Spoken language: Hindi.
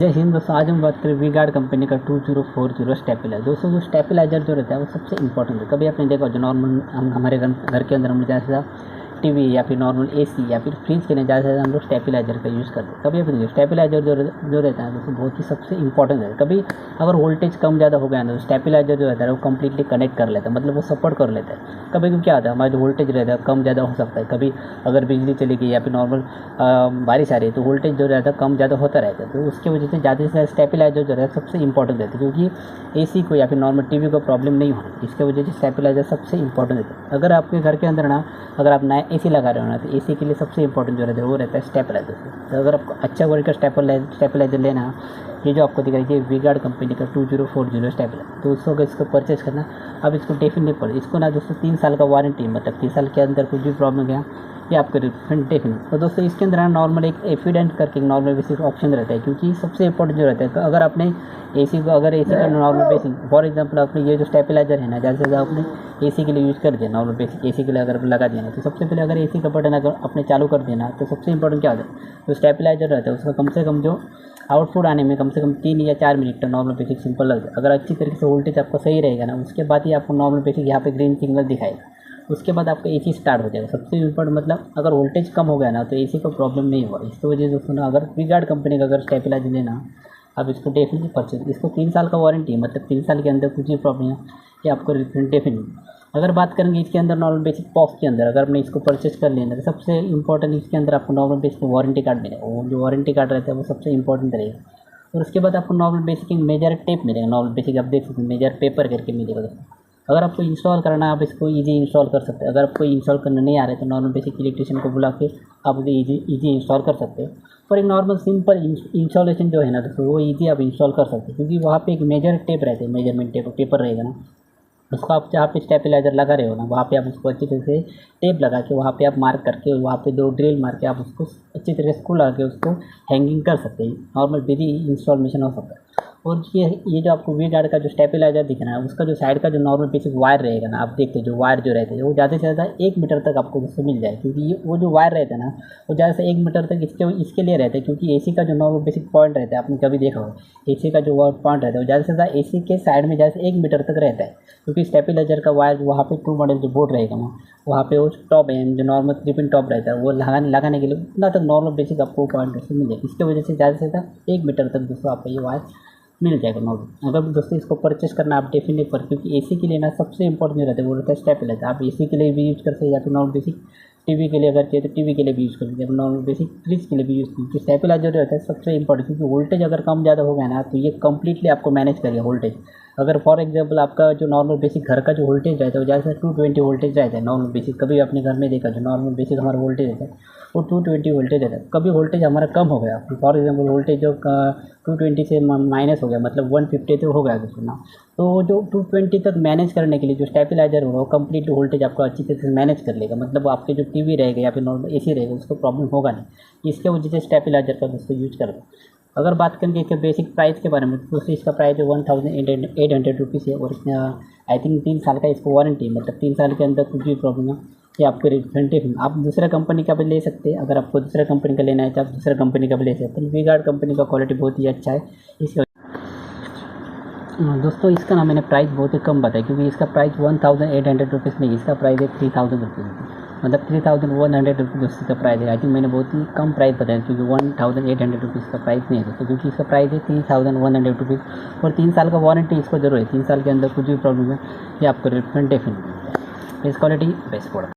जय हिंद दोस्तों, आज हम बात करें वी-गार्ड कंपनी का 2040 स्टेबलाइजर। दोस्तों जो स्टेबलाइजर जो रहता है वो सबसे इंपॉर्टेंट है। कभी आपने देखा जो नॉर्मल हम हमारे घर के अंदर हम जैसा टीवी या फिर नॉर्मल एसी या फिर फ्रिज के लिए ज़्यादा से ज़्यादा हम लोग स्टेबलाइजर का यूज़ करते हैं। कभी अपने स्टेबलाइजर जो रहता है दोस्तों बहुत ही सबसे इंपॉर्टेंट है। कभी अगर वोल्टेज कम ज़्यादा हो गया ना तो स्टेबलाइजर जो रहता है वो कम्प्लीटली कनेक्ट कर लेता है, मतलब वो सपोर्ट कर लेता है। कभी कभी क्या होता है हमारा जो वोल्टेज रहता है कम ज़्यादा हो सकता है। कभी अगर बिजली चली गई या फिर नॉर्मल बारिश आ रही है तो वोल्टेज जो रहता है कम ज़्यादा होता रहता है। तो उसकी वजह से ज़्यादा से ज़्यादा स्टेबलाइजर जो रहता है सबसे इंपॉर्टेंट रहता है, क्योंकि एसी को या फिर नॉर्मल टीवी को प्रॉब्लम नहीं होना, इसके वजह से स्टेबलाइजर सबसे इंपॉर्टेंट रहता है। अगर आपके घर के अंदर ना अगर आप नया एसी लगा रहे हो ना तो एसी के लिए सबसे इंपॉर्टेंट जो रहता है वो रहता है स्टेबलाइजर। तो अगर आपको अच्छा क्वालिटी का स्टेबलाइजर लेना है, ये जो आपको दिख रहा है ये वी-गार्ड कंपनी का 2040 स्टेबलाइजर, तो उसको अगर इसको परचेज़ करना अब इसको डेफिनेटली पड़े। इसको ना दोस्तों 3 साल का वारंटी, मतलब 3 साल के अंदर कुछ भी प्रॉब्लम गया ये आपको रिफंड डेफिनेट। तो दोस्तों इसके अंदर नॉर्मल एक एफिडेंट करके नॉर्मल बेसिक ऑप्शन रहता है, क्योंकि सबसे इंपॉर्टेंट जो रहता है अगर आपने एसी का नॉर्मल बेसिक फॉर एग्जांपल आपने ये जो स्टेबलाइजर है ना ज़्यादा से ज़्यादा आपने एसी के लिए यूज़ कर दिया, नॉर्मल बेसिक एसी के लिए अगर लगा दिया ना तो सबसे पहले अगर एसी का बटन अगर आपने चालू कर देना तो सबसे इंपॉर्टेंट क्या होता है जो स्टेबलाइजर रहता है उसका कम से कम जो आउटपुट आने में कम से कम 3 या 4 मिनट का नॉर्मल बेसिक सिंपल लगता है। अगर अच्छी तरीके से वोल्टेज आपका सही रहेगा ना उसके बाद ही आपको नॉर्मल बेसिक यहाँ पे ग्रीन सिग्नल दिखाएगा, उसके बाद आपका एसी स्टार्ट हो जाएगा। सबसे इम्पोर्टेंट मतलब अगर वोल्टेज कम हो गया ना तो एसी को प्रॉब्लम नहीं होगा। इसकी वजह से दोस्तों ना अगर वी-गार्ड कंपनी का अगर स्टेबलाइजर लेना आप इसको डेफिनेटली परचेज, इसको 3 साल का वारंटी है, मतलब 3 साल के अंदर कुछ भी प्रॉब्लम है ये आपको रिफंड डेफिनेटली। अगर बात करेंगे इसके अंदर नॉर्मल बेसिक बॉक्स के अंदर अगर आपने इसको परचेज कर लेना तो सबसे इंपॉर्टेंट इसके अंदर आपको नॉर्मल बेसिक वारंटी कार्ड मिलेगा। वो जो वारंटी कार्ड रहता है वो सबसे इंपॉर्टेंट रहेगा। और उसके बाद आपको नॉर्मल बेसिक मेजर टेप मिलेगा, नॉर्मल बेसिक आप देख सकते हैं मेजर पेपर करके मिलेगा दोस्तों। अगर आपको इंस्टॉल करना है आप इसको इजी इंस्टॉल कर सकते हैं। अगर आपको इंस्टॉल करना नहीं आ रहा है तो नॉर्मल बेसिक इलेक्ट्रिशियन को बुला के आप उसे इजी इंस्टॉल कर सकते हैं। और एक नॉर्मल सिंपल इंस्टॉलेशन जो है ना दोस्तों वो इजी आप इंस्टॉल कर सकते हैं, क्योंकि वहाँ पे एक मेजर टेप रहते हैं, मेजरमेंट टेप पेपर रहेगा ना उसको आप जहाँ पे स्टेबलाइजर लगा रहे हो ना वहाँ पे आप उसको अच्छी तरह से टेप लगा के वहाँ पे आप मार्क करके वहाँ पे 2 ड्रिल मार के आप उसको अच्छी तरीके से स्क्रू लगा के उसको हैंगिंग कर सकते हैं। नॉर्मल बिजी इंस्टॉलेशन हो सकता है। और ये जो आपको वी-गार्ड का जो स्टेबलाइजर दिख रहा है उसका जो साइड का जो नॉर्मल बेसिक वायर रहेगा ना आप देखते हैं जो वायर जो रहते हैं वो ज़्यादा से ज़्यादा 1 मीटर तक आपको उससे मिल जाए, क्योंकि वो जो वायर रहता है ना वो ज़्यादा से 1 मीटर तक इसके लिए रहता है, क्योंकि एसी का जो नॉर्मल बेसिक पॉइंट रहता है आपने कभी देखा हो एसी का जो पॉइंट रहता है वो ज़्यादा से ज़्यादा एसी के साइड में ज़्यादा से 1 मीटर तक रहता है, क्योंकि स्टेबलाइजर का वायर वहाँ पे 2 मॉडल जो बोर्ड रहेगा ना वहाँ पे वो टॉप है जो नॉर्मल 3 पिन टॉप रहता है वो लगाने के लिए उतना तक नॉर्मल बेसिक आपको पॉइंट से मिल जाए। इसकी वजह से ज़्यादा से ज़्यादा 1 मीटर तक दोस्तों आपको ये वायर मिल जाएगा नॉर्मल। अगर दोस्तों इसको परचेस करना आप डेफिनेटली पर, क्योंकि एसी के लिए ना सबसे इंपॉर्टेंट रहता है वो रहता है स्टेबलाइजर। आप एसी के लिए भी यूज़ करते हैं या फिर नॉर्मल बेसिक टीवी के लिए अगर चाहिए तो टीवी के लिए भी यूज़ करते हैं, नॉर्मल बेसिक फ्रिज के लिए भी यूज़ करते हैं। स्टेबलाइजर रहता है सबसे इंपॉर्टेंट, क्योंकि वोल्टेज अगर कम ज़्यादा हो गया ना तो ये कंप्लीटली आपको मैनेज करेगा वोल्टेज। अगर फॉर एग्जांपल आपका जो नॉर्मल बेसिक घर का जो वोल्टेज रहता है वो ज़्यादा से 220 वोल्टेज रहता है नॉर्मल बेसिक। कभी आपने घर में देखा जो नॉर्मल बेसिक हमारा वोल्टेज रहता है वो 220 वोल्टेज रहता है। कभी वोल्टेज हमारा कम हो गया, फॉर एग्जांपल वोल्टेज जो 220 से माइनस हो गया, मतलब 150 तो हो गया दोस्तों ना, तो जो 220 तक मैनेज करने के लिए जो स्टेबलाइजर होगा वो कंप्लीट वोल्टेज आपको अच्छी तरह से मैनेज कर लेगा। मतलब आपके जो टीवी रहेगा या फिर नॉर्मल एसी रहेगा उसको प्रॉब्लम होगा नहीं। इसके वजह से स्टेबलाइजर का दोस्तों यूज कर दो। अगर बात करेंगे इसके बेसिक प्राइस के बारे में तो दोस्तों इसका प्राइस है 1800 रुपीज़ है। और आई थिंक 3 साल का इसको वारंटी है, मतलब 3 साल के अंदर कुछ भी प्रॉब्लम है ये आपको रिफंड आप दूसरा कंपनी का भी ले सकते हैं। अगर आपको दूसरा कंपनी का लेना है तो आप दूसरा कंपनी का भी ले सकते हैं। वी-गार्ड कंपनी का क्वालिटी बहुत ही अच्छा है। इसका दोस्तों इसका ना मैंने प्राइस बहुत ही कम बताया, क्योंकि इसका प्राइस 1800 रुपीज़ नहीं, इसका प्राइस है 3000 रुपीज़, मतलब 3100 रुपीज़ इसका प्राइस है। आई थिंक मैंने बहुत ही कम प्राइस बताया, क्योंकि 1800 रुपीज़ का प्राइस नहीं है दोस्तों, क्योंकि इसका प्राइस है 3100 रुपीज़। और 3 साल का वारंटी इसको जरूर है। 3 साल के अंदर कुछ भी प्रॉब्लम है ये आपको रिफंड डेफिनेटली मिलता है। इस क्वालिटी बेस्ट प्रोडक्ट।